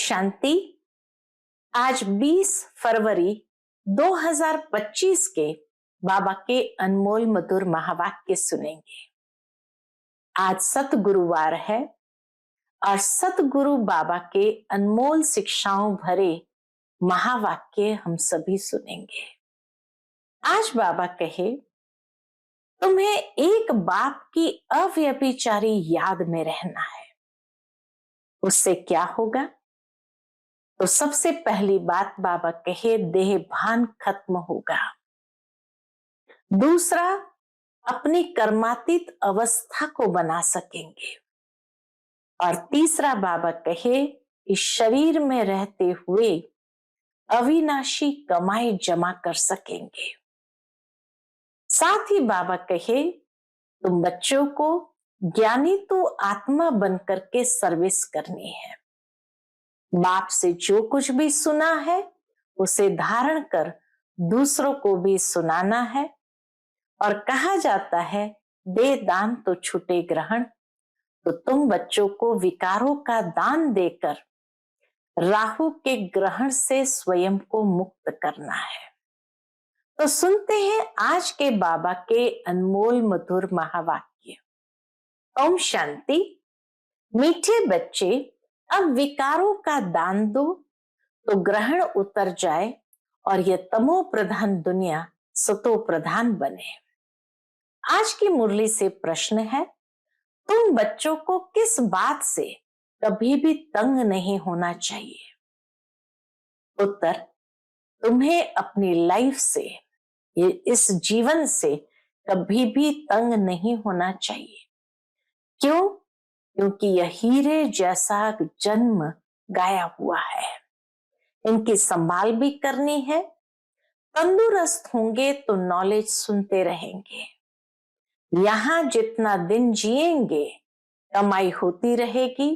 शांति। आज 20 फरवरी 2025 के बाबा के अनमोल मधुर महावाक्य सुनेंगे। आज सतगुरुवार है और सतगुरु बाबा के अनमोल शिक्षाओं भरे महावाक्य हम सभी सुनेंगे। आज बाबा कहे, तुम्हें एक बाप की अव्यभिचारी याद में रहना है। उससे क्या होगा? तो सबसे पहली बात बाबा कहे, देह भान खत्म होगा। दूसरा, अपनी कर्मातीत अवस्था को बना सकेंगे। और तीसरा बाबा कहे, इस शरीर में रहते हुए अविनाशी कमाई जमा कर सकेंगे। साथ ही बाबा कहे, तुम बच्चों को ज्ञानी तो आत्मा बनकर के सर्विस करनी है। बाप से जो कुछ भी सुना है उसे धारण कर दूसरों को भी सुनाना है। और कहा जाता है, दे दान तो छूटे ग्रहण। तो तुम बच्चों को विकारों का दान देकर राहु के ग्रहण से स्वयं को मुक्त करना है। तो सुनते हैं आज के बाबा के अनमोल मधुर महावाक्य। ओम शांति। मीठे बच्चे, अब विकारों का दान दो तो ग्रहण उतर जाए और यह तमो प्रधान दुनिया सतो प्रधान बने। आज की मुरली से प्रश्न है, तुम बच्चों को किस बात से कभी भी तंग नहीं होना चाहिए? उत्तर, तुम्हें अपनी लाइफ से, इस जीवन से कभी भी तंग नहीं होना चाहिए। क्यों? क्योंकि यह हीरे जैसा जन्म गाया हुआ है। इनकी संभाल भी करनी है। तंदुरुस्त होंगे तो नॉलेज सुनते रहेंगे। यहां जितना दिन जिएंगे कमाई होती रहेगी,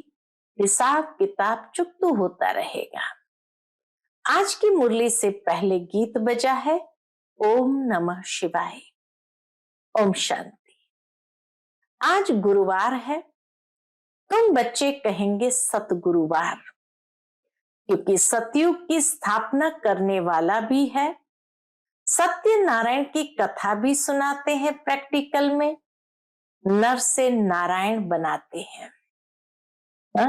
हिसाब किताब चुकतू होता रहेगा। आज की मुरली से पहले गीत बजा है, ओम नमः शिवाय। ओम शांति। आज गुरुवार है। तुम बच्चे कहेंगे सतगुरुवार, क्योंकि सतयुग की स्थापना करने वाला भी है। सत्यनारायण की कथा भी सुनाते हैं। प्रैक्टिकल में नर से नारायण बनाते हैं।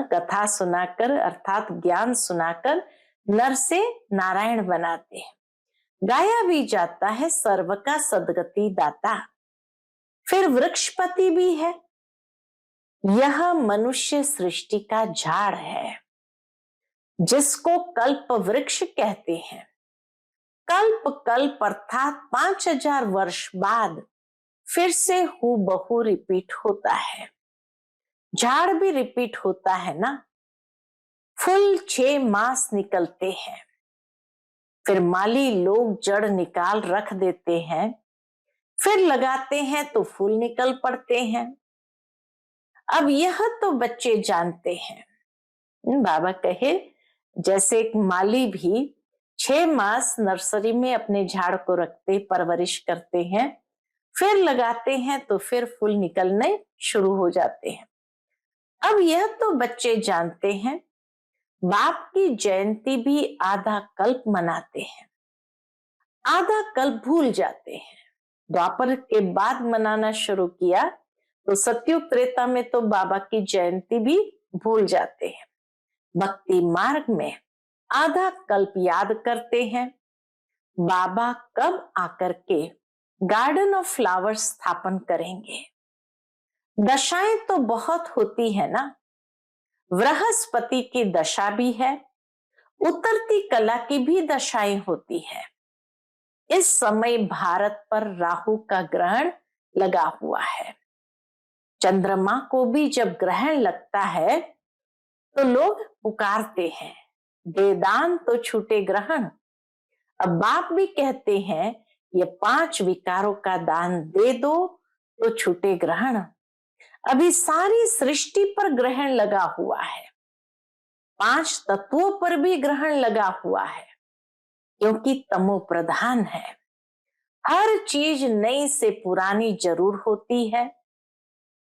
कथा सुनाकर अर्थात ज्ञान सुनाकर नर से नारायण बनाते हैं। गाया भी जाता है, सर्व का सदगति दाता। फिर वृक्षपति भी है। यह मनुष्य सृष्टि का झाड़ है, जिसको कल्प वृक्ष कहते हैं। कल्प कल्प अर्थात 5000 वर्ष बाद फिर से हूबहू रिपीट होता है। झाड़ भी रिपीट होता है ना। फुल 6 मास निकलते हैं, फिर माली लोग जड़ निकाल रख देते हैं, फिर लगाते हैं तो फूल निकल पड़ते हैं। अब यह तो बच्चे जानते हैं। बाबा कहे, जैसे एक माली भी 6 मास नर्सरी में अपने झाड़ को रखते, परवरिश करते हैं, फिर लगाते हैं तो फिर फूल निकलने शुरू हो जाते हैं। अब यह तो बच्चे जानते हैं। बाप की जयंती भी आधा कल्प मनाते हैं, आधा कल्प भूल जाते हैं। द्वापर के बाद मनाना शुरू किया तो सतयुग त्रेता में तो बाबा की जयंती भी भूल जाते हैं। भक्ति मार्ग में आधा कल्प याद करते हैं। बाबा कब आकर के गार्डन ऑफ फ्लावर्स स्थापन करेंगे? दशाएं तो बहुत होती है ना। बृहस्पति की दशा भी है, उतरती कला की भी दशाएं होती है। इस समय भारत पर राहु का ग्रहण लगा हुआ है। चंद्रमा को भी जब ग्रहण लगता है तो लोग पुकारते हैं, दे दान तो छूटे ग्रहण। अब बाप भी कहते हैं, ये 5 विकारों का दान दे दो तो छूटे ग्रहण। अभी सारी सृष्टि पर ग्रहण लगा हुआ है। 5 तत्वों पर भी ग्रहण लगा हुआ है, क्योंकि तमो प्रधान है। हर चीज नई से पुरानी जरूर होती है।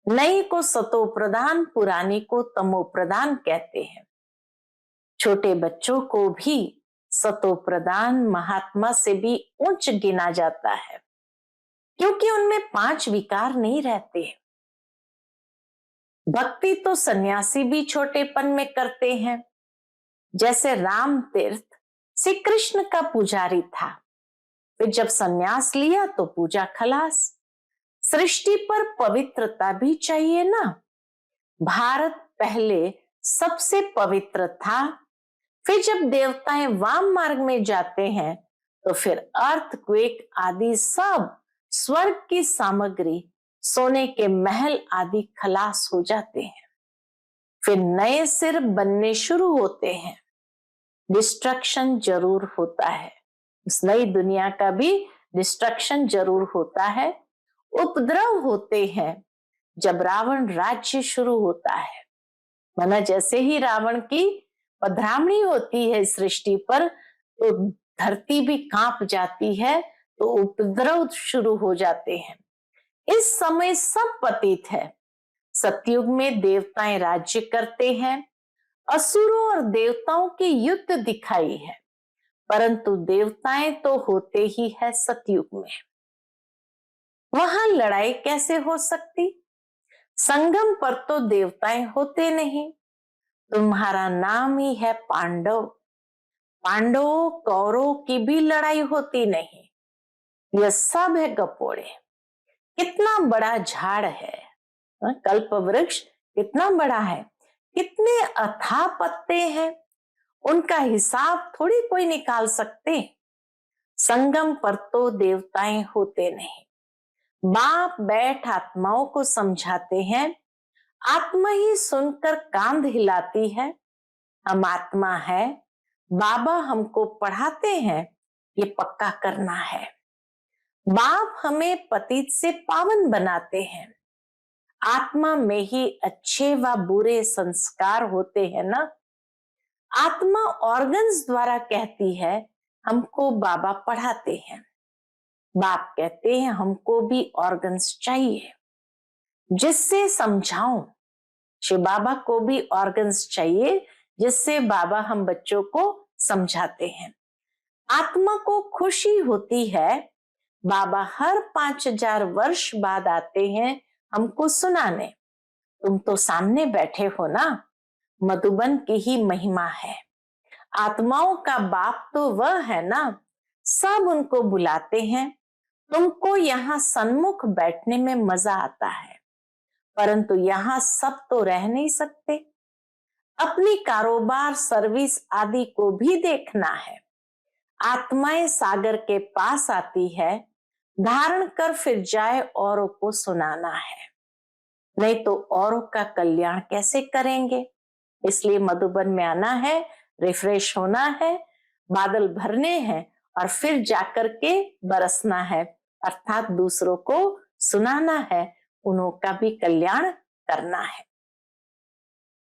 नई को सतो प्रधान, पुरानी को तमो प्रधान कहते हैं। छोटे बच्चों को भी सतो प्रधान महात्मा से भी उच्च गिना जाता है, क्योंकि उनमें 5 विकार नहीं रहते। भक्ति तो सन्यासी भी छोटेपन में करते हैं। जैसे राम तीर्थ श्री कृष्ण का पुजारी था, फिर जब सन्यास लिया तो पूजा खलास। सृष्टि पर पवित्रता भी चाहिए ना। भारत पहले सबसे पवित्र था, फिर जब देवताएं वाम मार्ग में जाते हैं तो फिर अर्थक्वेक आदि सब स्वर्ग की सामग्री, सोने के महल आदि खलास हो जाते हैं। फिर नए सिर बनने शुरू होते हैं। डिस्ट्रक्शन जरूर होता है, इस नई दुनिया का भी डिस्ट्रक्शन जरूर होता है। उपद्रव होते हैं जब रावण राज्य शुरू होता है। माना जैसे ही रावण की पधरामणी होती है सृष्टि पर, तो धरती भी कांप जाती है, तो उपद्रव शुरू हो जाते हैं। इस समय सब पतित है। सतयुग में देवताएं राज्य करते हैं। असुरों और देवताओं की युद्ध दिखाई है, परंतु देवताएं तो होते ही है सतयुग में। वहां लड़ाई कैसे हो सकती? संगम पर तो देवताएं होते नहीं। तुम्हारा नाम ही है पांडव। पांडवों कौरवों की भी लड़ाई होती नहीं। यह सब है गपोड़े। कितना बड़ा झाड़ है, कल्प वृक्ष कितना बड़ा है, कितने अथाह पत्ते हैं, उनका हिसाब थोड़ी कोई निकाल सकते। संगम पर तो देवताएं होते नहीं। बाप बैठ आत्माओं को समझाते हैं, आत्मा ही सुनकर कांध हिलाती है। हम आत्मा है, बाबा हमको पढ़ाते हैं, ये पक्का करना है। बाप हमें पतित से पावन बनाते हैं। आत्मा में ही अच्छे व बुरे संस्कार होते हैं ना। आत्मा ऑर्गन्स द्वारा कहती है, हमको बाबा पढ़ाते हैं। बाप कहते हैं हमको भी ऑर्गन्स चाहिए जिससे समझाऊं। शिव बाबा को भी ऑर्गन्स चाहिए जिससे बाबा हम बच्चों को समझाते हैं। आत्मा को खुशी होती है, बाबा हर 5000 वर्ष बाद आते हैं हमको सुनाने। तुम तो सामने बैठे हो ना, मधुबन की ही महिमा है। आत्माओं का बाप तो वह है ना, सब उनको बुलाते हैं। तुमको यहाँ सन्मुख बैठने में मजा आता है, परंतु यहाँ सब तो रह नहीं सकते। अपनी कारोबार सर्विस आदि को भी देखना है। आत्माएं सागर के पास आती है, धारण कर फिर जाए औरों को सुनाना है, नहीं तो औरों का कल्याण कैसे करेंगे। इसलिए मधुबन में आना है, रिफ्रेश होना है, बादल भरने हैं और फिर जाकर के बरसना है, अर्थात दूसरों को सुनाना है, उन्हों का भी कल्याण करना है।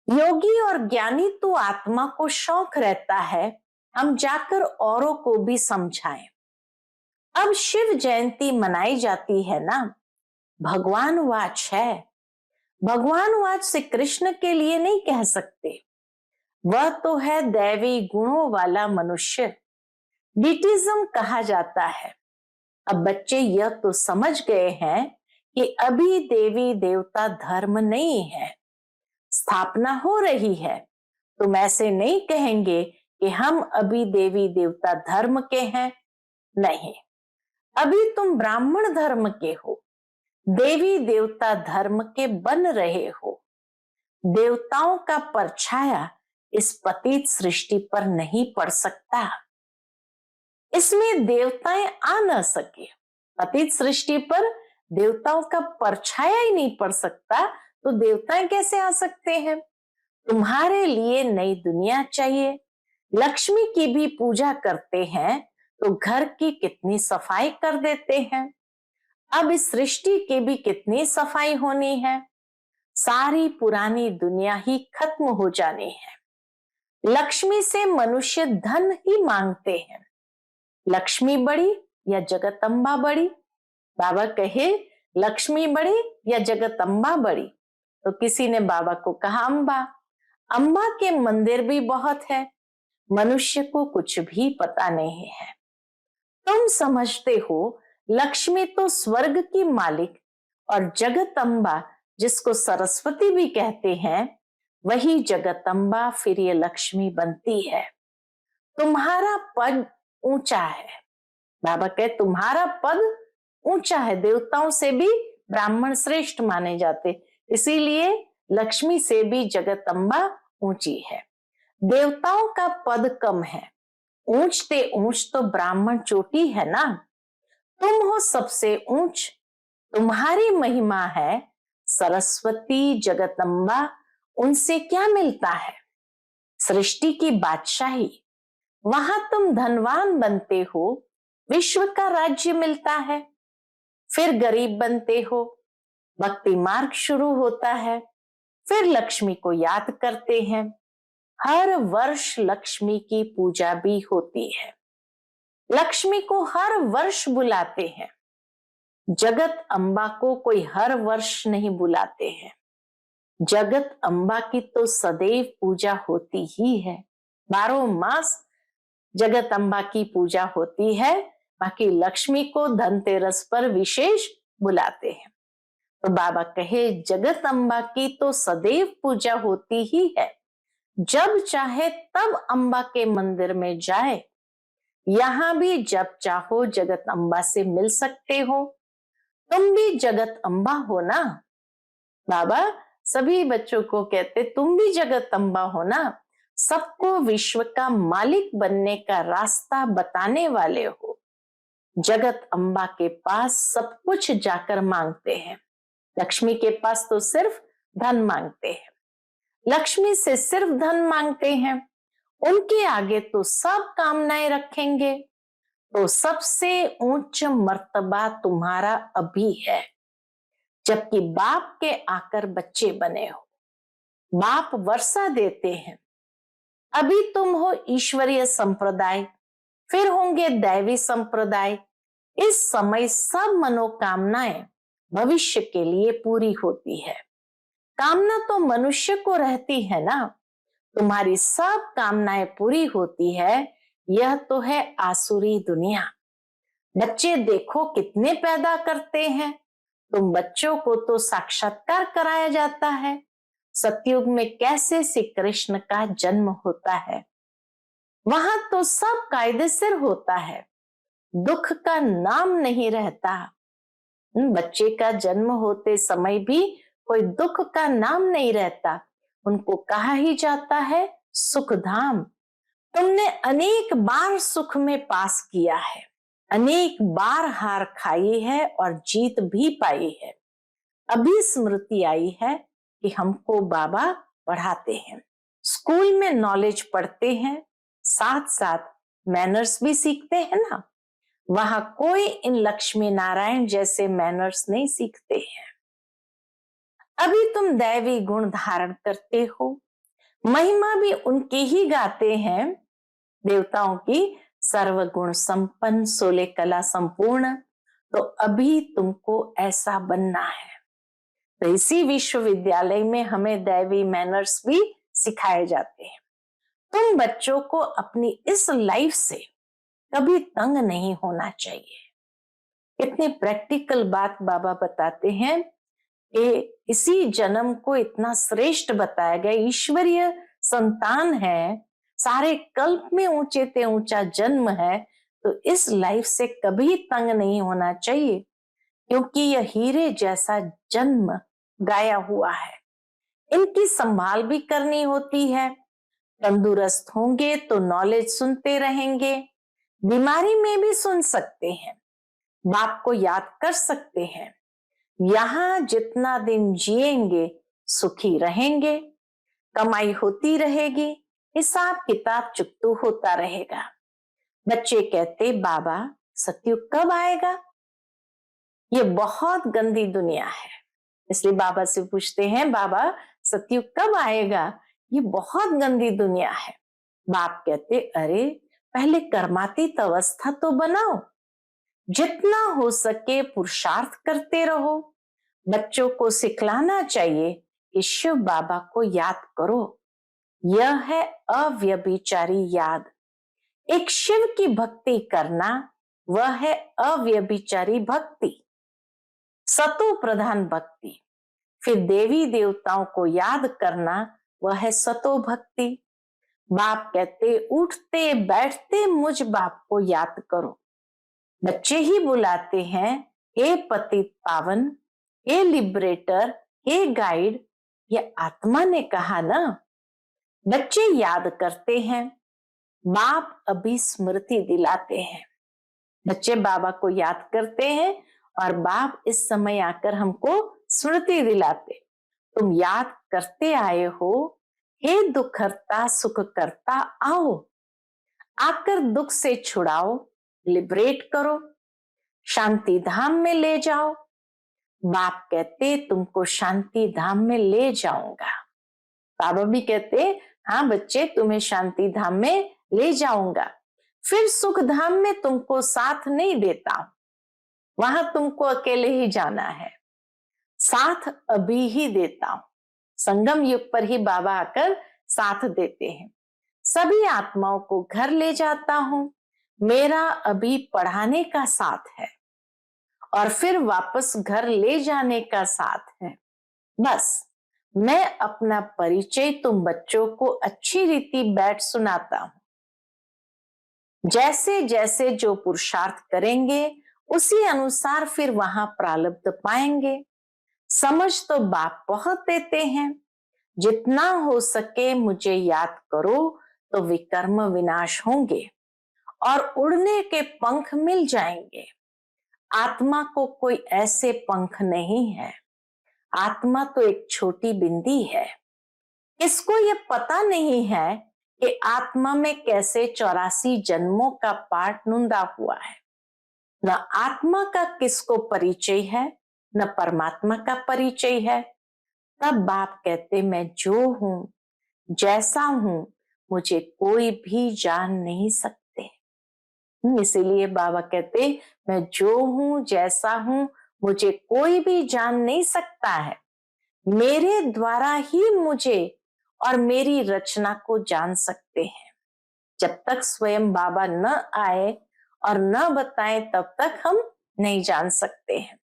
योगी और ज्ञानी तो आत्मा को शौक रहता है हम जाकर औरों को भी समझाएं। अब शिव जयंती मनाई जाती है ना, भगवान वाच है। भगवान वाच से कृष्ण के लिए नहीं कह सकते, वह तो है दैवी गुणों वाला मनुष्य। डिटिज्म कहा जाता है। अब बच्चे यह तो समझ गए हैं कि अभी देवी देवता धर्म नहीं है, स्थापना हो रही है। तुम ऐसे नहीं कहेंगे कि हम अभी देवी देवता धर्म के हैं, नहीं, अभी तुम ब्राह्मण धर्म के हो, देवी देवता धर्म के बन रहे हो। देवताओं का परछाया इस पतित सृष्टि पर नहीं पड़ सकता, इसमें देवताएं आ न सके। पतित सृष्टि पर देवताओं का परछाया ही नहीं पड़ सकता, तो देवताएं कैसे आ सकते हैं। तुम्हारे लिए नई दुनिया चाहिए। लक्ष्मी की भी पूजा करते हैं तो घर की कितनी सफाई कर देते हैं। अब इस सृष्टि की भी कितनी सफाई होनी है। सारी पुरानी दुनिया ही खत्म हो जानी है। लक्ष्मी से मनुष्य धन ही मांगते हैं। लक्ष्मी बड़ी या जगदम्बा बड़ी? बाबा कहे लक्ष्मी बड़ी या जगदम्बा बड़ी? तो किसी ने बाबा को कहा अम्बा। अम्बा के मंदिर भी बहुत है, मनुष्य को कुछ भी पता नहीं है। तुम समझते हो लक्ष्मी तो स्वर्ग की मालिक और जगदम्बा, जिसको सरस्वती भी कहते हैं, वही जगदम्बा फिर ये लक्ष्मी बनती है। तुम्हारा पद ऊंचा है। बाबा कहे तुम्हारा पद ऊंचा है, देवताओं से भी ब्राह्मण श्रेष्ठ माने जाते, इसीलिए लक्ष्मी से भी जगदम्बा ऊंची है। देवताओं का पद कम है, ऊंचते ऊंच तो ब्राह्मण चोटी है ना। तुम हो सबसे ऊंच, तुम्हारी महिमा है। सरस्वती जगदम्बा, उनसे क्या मिलता है? सृष्टि की बादशाही। वहां तुम धनवान बनते हो, विश्व का राज्य मिलता है। फिर गरीब बनते हो, भक्ति मार्ग शुरू होता है। फिर लक्ष्मी को याद करते हैं। हर वर्ष लक्ष्मी की पूजा भी होती है। लक्ष्मी को हर वर्ष बुलाते हैं। जगत अम्बा को कोई हर वर्ष नहीं बुलाते हैं। जगत अम्बा की तो सदैव पूजा होती ही है। 12 मास जगत अम्बा की पूजा होती है। बाकी लक्ष्मी को धनतेरस पर विशेष बुलाते हैं। तो बाबा कहे जगत अम्बा की तो सदैव पूजा होती ही है। जब चाहे तब अम्बा के मंदिर में जाए। यहां भी जब चाहो जगत अम्बा से मिल सकते हो। तुम भी जगत अम्बा हो ना। बाबा सभी बच्चों को कहते तुम भी जगत अम्बा हो ना। सबको विश्व का मालिक बनने का रास्ता बताने वाले हो। जगत अम्बा के पास सब कुछ जाकर मांगते हैं। लक्ष्मी के पास तो सिर्फ धन मांगते हैं। लक्ष्मी से सिर्फ धन मांगते हैं। उनके आगे तो सब कामनाएं रखेंगे। तो सबसे उच्च मर्तबा तुम्हारा अभी है, जबकि बाप के आकर बच्चे बने हो। बाप वर्षा देते हैं। अभी तुम हो ईश्वरीय संप्रदाय, फिर होंगे दैवी संप्रदाय। इस समय सब मनोकामनाएं भविष्य के लिए पूरी होती है। कामना तो मनुष्य को रहती है ना। तुम्हारी सब कामनाएं पूरी होती है। यह तो है आसुरी दुनिया। बच्चे देखो कितने पैदा करते हैं। तुम बच्चों को तो साक्षात्कार कराया जाता है। सतयुग में कैसे श्री कृष्ण का जन्म होता है। वहां तो सब कायदे सिर होता है। दुख का नाम नहीं रहता। बच्चे का जन्म होते समय भी कोई दुख का नाम नहीं रहता। उनको कहा ही जाता है सुख धाम। तुमने अनेक बार सुख में पास किया है, अनेक बार हार खाई है और जीत भी पाई है। अभी स्मृति आई है कि हमको बाबा पढ़ाते हैं। स्कूल में नॉलेज पढ़ते हैं, साथ साथ मैनर्स भी सीखते हैं ना। वहां कोई इन लक्ष्मी नारायण जैसे मैनर्स नहीं सीखते हैं। अभी तुम दैवी गुण धारण करते हो। महिमा भी उनके ही गाते हैं, देवताओं की। सर्वगुण संपन्न, 16 कला संपूर्ण। तो अभी तुमको ऐसा बनना है। तो इसी विश्वविद्यालय में हमें दैवी मैनर्स भी सिखाए जाते हैं। तुम बच्चों को अपनी इस लाइफ से कभी तंग नहीं होना चाहिए। इतनी प्रैक्टिकल बात बाबा बताते हैं कि इसी जन्म को इतना श्रेष्ठ बताया गया। ईश्वरीय संतान है, सारे कल्प में ऊंचे से ऊंचा जन्म है। तो इस लाइफ से कभी तंग नहीं होना चाहिए, क्योंकि यह हीरे जैसा जन्म गाया हुआ है। इनकी संभाल भी करनी होती है। तंदुरुस्त होंगे तो नॉलेज सुनते रहेंगे। बीमारी में भी सुन सकते हैं, बाप को याद कर सकते हैं। यहां जितना दिन जिएंगे सुखी रहेंगे, कमाई होती रहेगी, हिसाब किताब चुकतू होता रहेगा। बच्चे कहते बाबा सतयुग कब आएगा? ये बहुत गंदी दुनिया है। इसलिए बाबा से पूछते हैं बाबा सतयुग कब आएगा? ये बहुत गंदी दुनिया है। बाप कहते अरे पहले कर्मातीत अवस्था तो बनाओ। जितना हो सके पुरुषार्थ करते रहो। बच्चों को सिखलाना चाहिए कि शिव बाबा को याद करो। यह है अव्यभिचारी याद। एक शिव की भक्ति करना वह है अव्यभिचारी भक्ति, सतो प्रधान भक्ति। फिर देवी देवताओं को याद करना वह है सतो भक्ति। बाप कहते उठते बैठते मुझ बाप को याद करो। बच्चे ही बुलाते हैं, हे पतित पावन, हे लिबरेटर, हे गाइड। ये आत्मा ने कहा ना। बच्चे याद करते हैं, बाप अभी स्मृति दिलाते हैं। बच्चे बाबा को याद करते हैं और बाप इस समय आकर हमको स्मृति दिलाते, तुम याद करते आए हो, हे दुख हरता सुख करता आओ, आकर दुख से छुड़ाओ, लिबरेट करो, शांति धाम में ले जाओ। बाप कहते तुमको शांति धाम में ले जाऊंगा। बाबा भी कहते हाँ बच्चे, तुम्हें शांति धाम में ले जाऊंगा। फिर सुख धाम में तुमको साथ नहीं देता, वहां तुमको अकेले ही जाना है। साथ अभी ही देता हूं। संगम युग पर ही बाबा आकर साथ देते हैं। सभी आत्माओं को घर ले जाता हूं, मेरा अभी पढ़ाने का साथ है और फिर वापस घर ले जाने का साथ है। बस मैं अपना परिचय तुम बच्चों को अच्छी रीति बैठ सुनाता हूं। जैसे जैसे जो पुरुषार्थ करेंगे उसी अनुसार फिर वहां प्रारब्ध पाएंगे। समझ तो बाप बहुत देते हैं। जितना हो सके मुझे याद करो तो विकर्म विनाश होंगे और उड़ने के पंख मिल जाएंगे। आत्मा को कोई ऐसे पंख नहीं है। आत्मा तो एक छोटी बिंदी है। इसको ये पता नहीं है कि आत्मा में कैसे 84 जन्मों का पाठ नुंदा हुआ है। न आत्मा का किसको परिचय है, न परमात्मा का परिचय है। तब बाप कहते मैं जो हूं, जैसा हूं, मुझे कोई भी जान नहीं सकते। इसीलिए बाबा कहते मैं जो हूं, जैसा हूं, मुझे कोई भी जान नहीं सकता है। मेरे द्वारा ही मुझे और मेरी रचना को जान सकते हैं। जब तक स्वयं बाबा न आए और न बताए तब तक हम नहीं जान सकते हैं।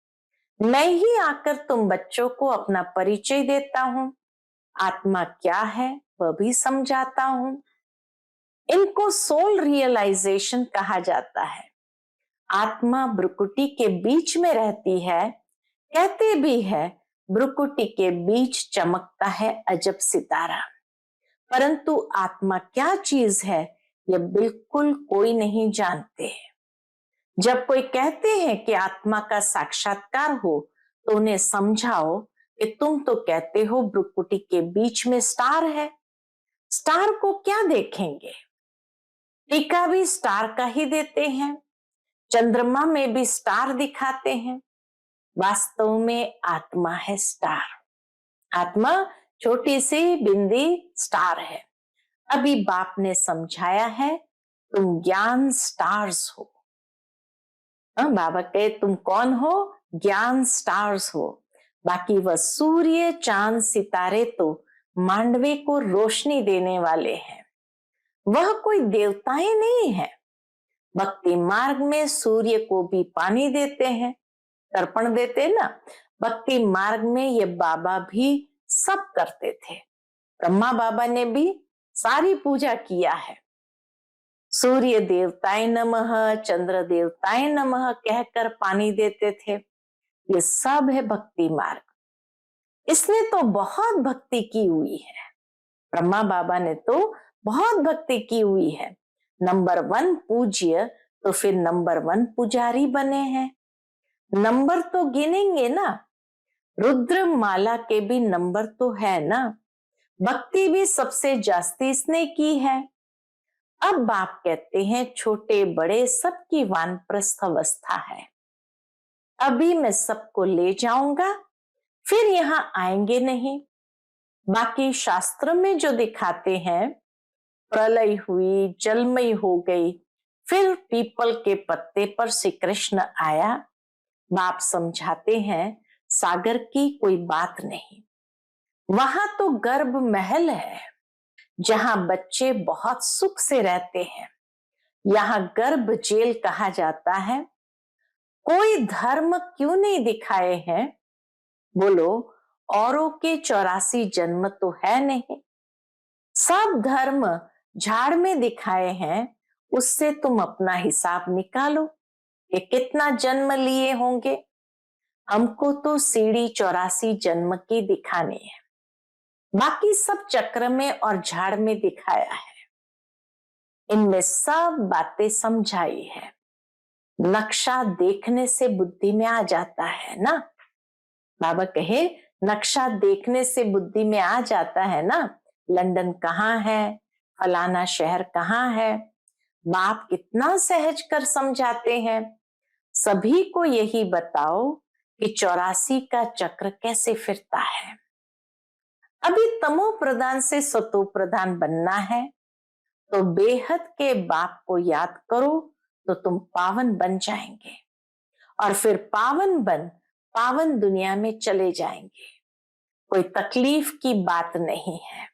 मैं ही आकर तुम बच्चों को अपना परिचय देता हूं, आत्मा क्या है वह भी समझाता हूं। इनको सोल रियलाइजेशन कहा जाता है। आत्मा ब्रुकुटी के बीच में रहती है। कहते भी है ब्रुकुटी के बीच चमकता है अजब सितारा। परंतु आत्मा क्या चीज है यह बिल्कुल कोई नहीं जानते। जब कोई कहते हैं कि आत्मा का साक्षात्कार हो तो उन्हें समझाओ कि तुम तो कहते हो ब्रुकुटी के बीच में स्टार है, स्टार को क्या देखेंगे। टीका भी स्टार का ही देते हैं, चंद्रमा में भी स्टार दिखाते हैं। वास्तव में आत्मा है स्टार। आत्मा छोटी सी बिंदी स्टार है। अभी बाप ने समझाया है तुम ज्ञान स्टार्स हो। बाबा कहे तुम कौन हो, ज्ञान स्टार्स हो। बाकी वह सूर्य चांद सितारे तो मांडवे को रोशनी देने वाले हैं। वह कोई देवताएं नहीं है। भक्ति मार्ग में सूर्य को भी पानी देते हैं, तर्पण देते ना। भक्ति मार्ग में ये बाबा भी सब करते थे। ब्रह्मा बाबा ने भी सारी पूजा किया है। सूर्य देवताय नमः, चंद्र देवताय नमः कहकर पानी देते थे। ये सब है भक्ति मार्ग। इसने तो बहुत भक्ति की हुई है। ब्रह्मा बाबा ने तो बहुत भक्ति की हुई है। नंबर 1 पूज्य तो फिर नंबर 1 पुजारी बने हैं। नंबर तो गिनेंगे ना। रुद्र माला के भी नंबर तो है ना। भक्ति भी सबसे जास्ती इसने की है। अब बाप कहते हैं छोटे बड़े सबकी वानप्रस्थ अवस्था है। अभी मैं सबको ले जाऊंगा, फिर यहां आएंगे नहीं। बाकी शास्त्र में जो दिखाते हैं प्रलय हुई, जलमय हो गई, फिर पीपल के पत्ते पर श्री कृष्ण आया। बाप समझाते हैं सागर की कोई बात नहीं, वहां तो गर्भ महल है। जहां बच्चे बहुत सुख से रहते हैं, यहाँ गर्भ जेल कहा जाता है। कोई धर्म क्यों नहीं दिखाए हैं? बोलो, औरों के 84 जन्म तो है नहीं। सब धर्म झाड़ में दिखाए हैं, उससे तुम अपना हिसाब निकालो कि कितना जन्म लिए होंगे। हमको तो सीढ़ी 84 जन्म की दिखानी है, बाकी सब चक्र में और झाड़ में दिखाया है। इनमें सब बातें समझाई है। नक्शा देखने से बुद्धि में आ जाता है ना। बाबा कहे नक्शा देखने से बुद्धि में आ जाता है ना। लंदन कहाँ है, फलाना शहर कहाँ है। बाप कितना सहज कर समझाते हैं। सभी को यही बताओ कि 84 का चक्र कैसे फिरता है। अभी तमो प्रधान से सतो प्रधान बनना है, तो बेहद के बाप को याद करो तो तुम पावन बन जाएंगे, और फिर पावन दुनिया में चले जाएंगे। कोई तकलीफ की बात नहीं है।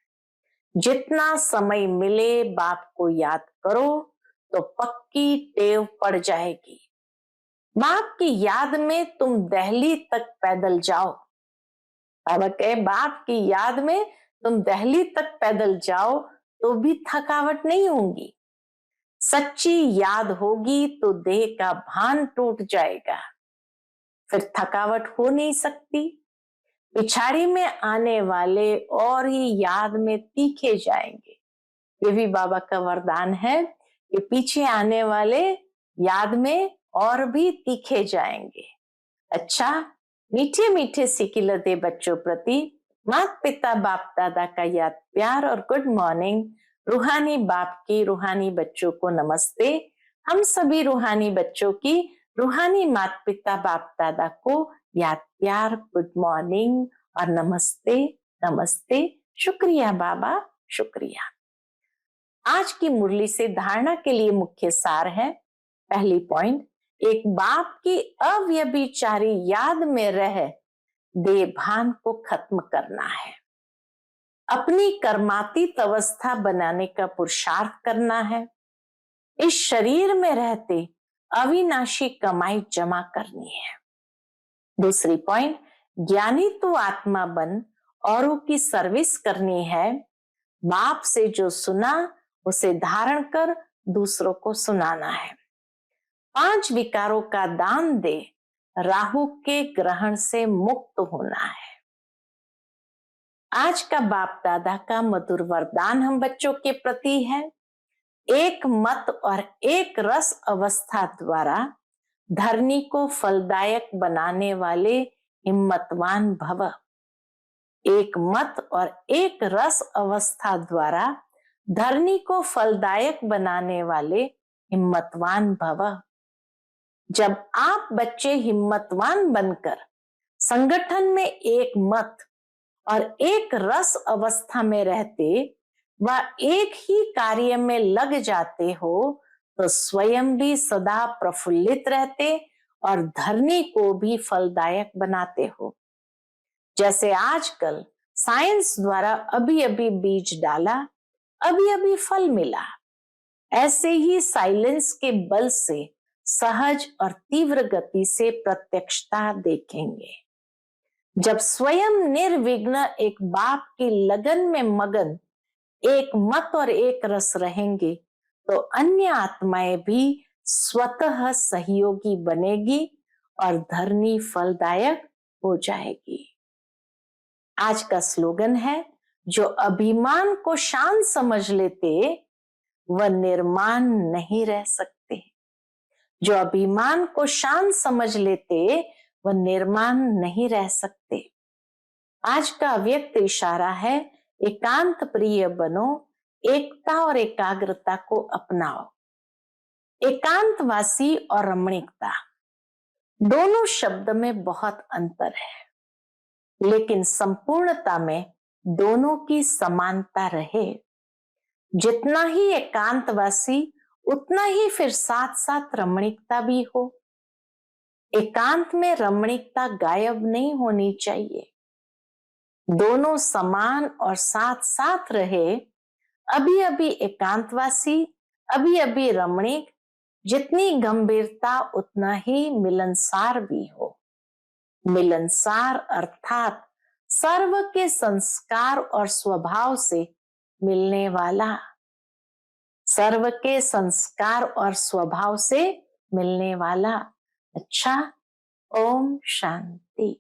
जितना समय मिले बाप को याद करो तो पक्की टेव पड़ जाएगी। बाप की याद में तुम दिल्ली तक पैदल जाओ। बाबा कहे बाप की याद में तुम दिल्ली तक पैदल जाओ तो भी थकावट नहीं होगी। सच्ची याद होगी तो देह का भान टूट जाएगा, फिर थकावट हो नहीं सकती। पिछाड़ी में आने वाले और ही याद में तीखे जाएंगे। ये भी बाबा का वरदान है कि पीछे आने वाले याद में और भी तीखे जाएंगे। अच्छा, मीठे मीठे सिकिलते बच्चों प्रति माता पिता बाप दादा का याद प्यार और गुड मॉर्निंग। रूहानी बाप की रूहानी बच्चों को नमस्ते। हम सभी रूहानी बच्चों की रूहानी माता पिता बाप दादा को याद प्यार, गुड मॉर्निंग और नमस्ते नमस्ते। शुक्रिया बाबा, शुक्रिया। आज की मुरली से धारणा के लिए मुख्य सार है। पहली पॉइंट, एक बाप की अव्यभिचारी याद में रह देभान को खत्म करना है। अपनी कर्मातीत अवस्था बनाने का पुरुषार्थ करना है। इस शरीर में रहते अविनाशी कमाई जमा करनी है। दूसरी पॉइंट, ज्ञानी तो आत्मा बन औरों की सर्विस करनी है। बाप से जो सुना उसे धारण कर दूसरों को सुनाना है। 5 विकारों का दान दे, राहु के ग्रहण से मुक्त होना है। आज का बाप दादा का मधुर वरदान हम बच्चों के प्रति है। एक मत और एक रस अवस्था द्वारा धरनी को फलदायक बनाने वाले हिम्मतवान भव। एक मत और एक रस अवस्था द्वारा धरनी को फलदायक बनाने वाले हिम्मतवान भव। जब आप बच्चे हिम्मतवान बनकर संगठन में एक मत और एक रस अवस्था में रहते व एक ही कार्य में लग जाते हो तो स्वयं भी सदा प्रफुल्लित रहते और धरनी को भी फलदायक बनाते हो। जैसे आजकल साइंस द्वारा अभी अभी बीज डाला, अभी अभी फल मिला, ऐसे ही साइलेंस के बल से सहज और तीव्र गति से प्रत्यक्षता देखेंगे। जब स्वयं निर्विघ्न एक बाप की लगन में मगन एक मत और एक रस रहेंगे तो अन्य आत्माएं भी स्वतः सहयोगी बनेगी और धरनी फलदायक हो जाएगी। आज का स्लोगन है, जो अभिमान को शान समझ लेते वह निर्माण नहीं रह सकते। जो अभिमान को शान समझ लेते वह निर्माण नहीं रह सकते। आज का अव्यक्त इशारा है, एकांत प्रिय बनो, एकता और एकाग्रता को अपनाओ। एकांतवासी और रमणीकता दोनों शब्द में बहुत अंतर है, लेकिन संपूर्णता में दोनों की समानता रहे। जितना ही एकांतवासी उतना ही फिर साथ साथ रमणीकता भी हो। एकांत में रमणीकता गायब नहीं होनी चाहिए। दोनों समान और साथ साथ रहे अभी अभी एकांतवासी, अभी अभी रमणीक, जितनी गंभीरता उतना ही मिलनसार भी हो। मिलनसार अर्थात सर्व के संस्कार और स्वभाव से मिलने वाला, सर्व के संस्कार और स्वभाव से मिलने वाला। अच्छा, ओम शांति।